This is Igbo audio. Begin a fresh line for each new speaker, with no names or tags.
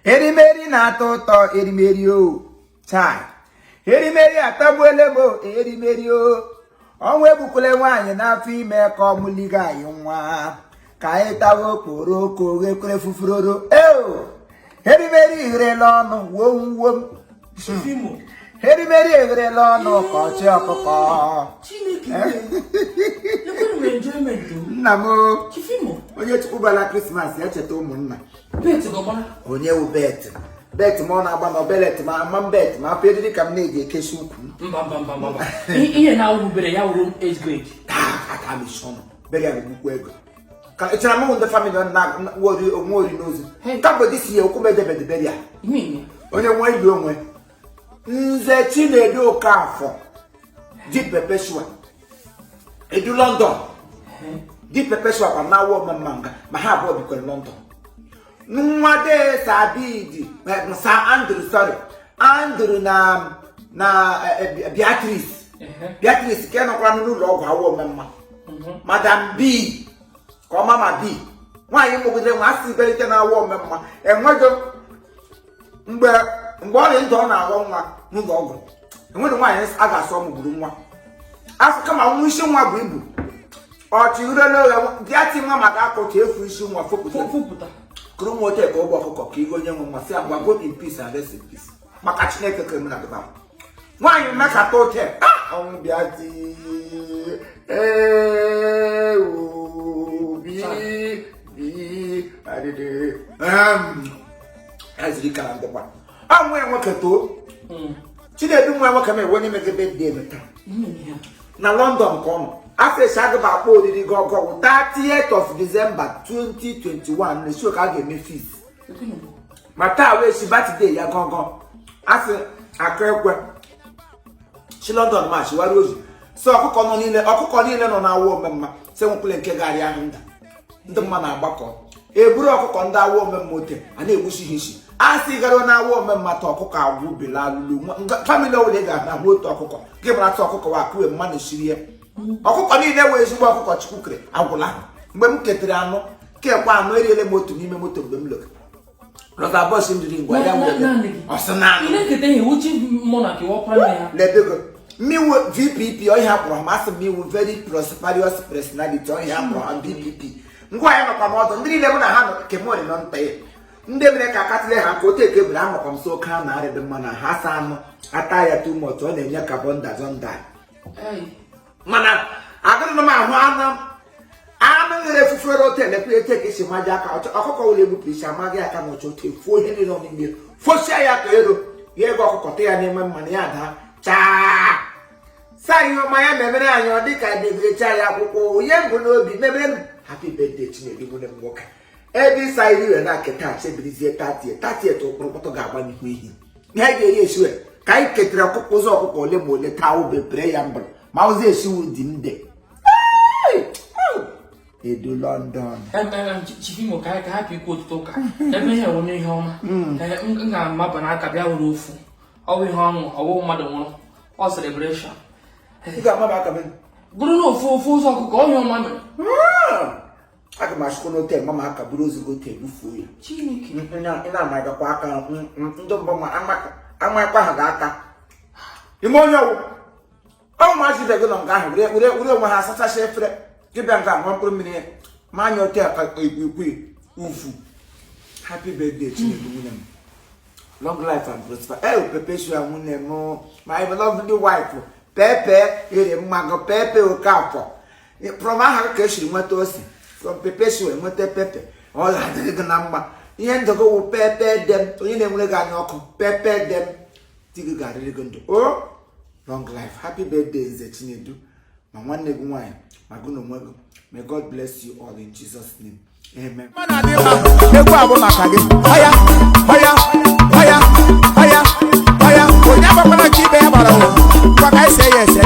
erimeri na-atọ ụtọ erimeri o chai erimeri atagbuelebo erimeri o ọnwa egbukule nwaanyị n'afọ ime ka ọ mụliga anyị nwa ka anyị tawa okporoko ghekwere fufuroro erimeri igherela ọnụ wom erimeri egherela ọnụ ka ọchị ọkụkọ nna m onye chukwubala krismas ya cheta ụmụnna onye wu bet ma ọ na-agba na belet ma ama bet ma afọ eriri ka m na-eji ekeshi ukwu
ihe na-awụbere ya wuru 8th grade
aka mishọnụ bere ya n'ugwu ego ka echara m ndị famili na onwe ori n'ozu ka mgbe disi ya okwu medebedebere ya onye nwe ili onwe nze Chinedu Okafọ di Perpetua edu London di Perpetua kwa na awọ mmanga ma ha abụọ bikwere London nwade Sabidi Sir Andrew na Beatrice ke nọkwara n'ụlọ ọgwụ awọ mmemme Madam B ka ọ mama B nwaanyị mụgide nwa asị belite na awọ mmemme enwedo mgbe ọ dị ndụ ọ na-aghọ nwa n'ụlọ ọgwụ enweghị nwaanyị a ga-asọ ọmụgburu nwa afọ kama nwa isi nwa bụ ibu ọchị urele bịa ti nwa maka akọcha efu isi nwa fopụta kụrụ nwa ote ka ụgbọ ọkụkọ ka igo onye nwe nwa si agwa go in peace and rest in peace maka Chineke kere m na gaba nwaanyị mmekata ote ọnwụ bịa ti azịrị kara ndịkwa nwa ya nwoke too Chinedu nwa nwoke m enwe n'imegide dị emeta na London ka ọ nọ afọ esi agaba akpọ oriri gị ọgọgwụ 30th of December 2021 na-esi ụka a ga-eme fees ma taa wee si batide ya gọgọ asị akụ ekwe chi London ma chiwara ozi so ọkụkọ niile nọ na awọ omemma se nwekwule nke garị ahụ ndị mma na-agbakọ eburu ọkụkọ ndị awọ omemma ote a na-egbusi ha isi asị gara na awọ omemma ta ọkụkọ agwụ bela alụlụ famili ọwụla ga-ahụ ahụ otu ọkụkọ gị mara ta ọkụkọ wa akụwe mma na-esiri ya ọkụkọ niile wee ezigbo ọkụkọ Chukwu kere agwụla mgbe m ketere anụ kekwa anụ eriele m otu n'ime moto mgbe m lụrụ rọta bọs m jiri ngwa ya lebego mmiwu VPP ọhịa kpọrọ masị mmiwu very prosperous personality ọhịa kpọrọ VPP ngwa ya nọkwa n'ọdụ ndị niile m na ha nọ kemori nọ nta ya ndị mere ka akatịle ha ka otu ekebiri anọkwa m so oke a na-arị dị mma na ha sa anụ ata ya tumọtụ ọ na-enye carbon dioxide mana agụrụ m ahụ anụ ghere efufere otu elekwe ete ka esi maji aka ọkụkọ ụlọ egbupụ isi amaghị aka na ọchọ otu efuo ihe niile n'ime fosia ya ka ero ya ego ọkụkọ te ya n'ime mmanụ ya daa chaa saa ihe ọma ya memere anyị ọ dịka debirecha ya akwụkwọ onye mbụ n'obi memere m happy birthday Chinedu nwere m nwoke ebe ịsa iri were na keta chebirizie 30 ụkpụrụkpụtụ ga-agba n'ihu ihe ihe anyị ga-eri esiwe ka anyị ketere ọkụkọ ụzọ ọkụkọ ole ma ole taa ube pere ya mbụrụ ma ụzọ esiwu dị nde edu London
chifimo ka hapụ ikwu otuto ụka ebe ihe enwe ihe ọma m ga-amaba n'aka bịa were ofu ọwụ ihe ọṅụ ọwụ mmadụ nwụrụ ọ celebration bụrụ na ofu ụzọ ọkụkọ onye ọma mere
aga m achụkwa n'ote mama aka bụrụ ozugbo ote ebufuo ya ị na-amagakwa aka ndị mbọ amakwa ha ga-aka ime onye ọwụ ụmụazị bịago na nga ahụ were onwe ha asachacha efere dịbịa nga ahụ mkpụrụ mmiri ya ma anya ote aka igwe ufu happy birthday Chinedu nwunye m long life and prosper Perpetua nwunye m my lovely wife Pepe ere mmago Pepe Okafọ from aha ka esiri nweta ose from Perpetua nweta Pepe ọ ga-adịrị gị na mma ihe ndụgo wụ Pepe dem onye na-enwere gị anya ọkụ Pepe dem di gị ga-adịrị gị ndụ long life happy birthday nze Chinedu ma nwanne gị nwanyị ma gị na onwe gị may God bless you all in Jesus name amen egwu abụ maka gị ọya onye agbakwana ka ibe ya gbara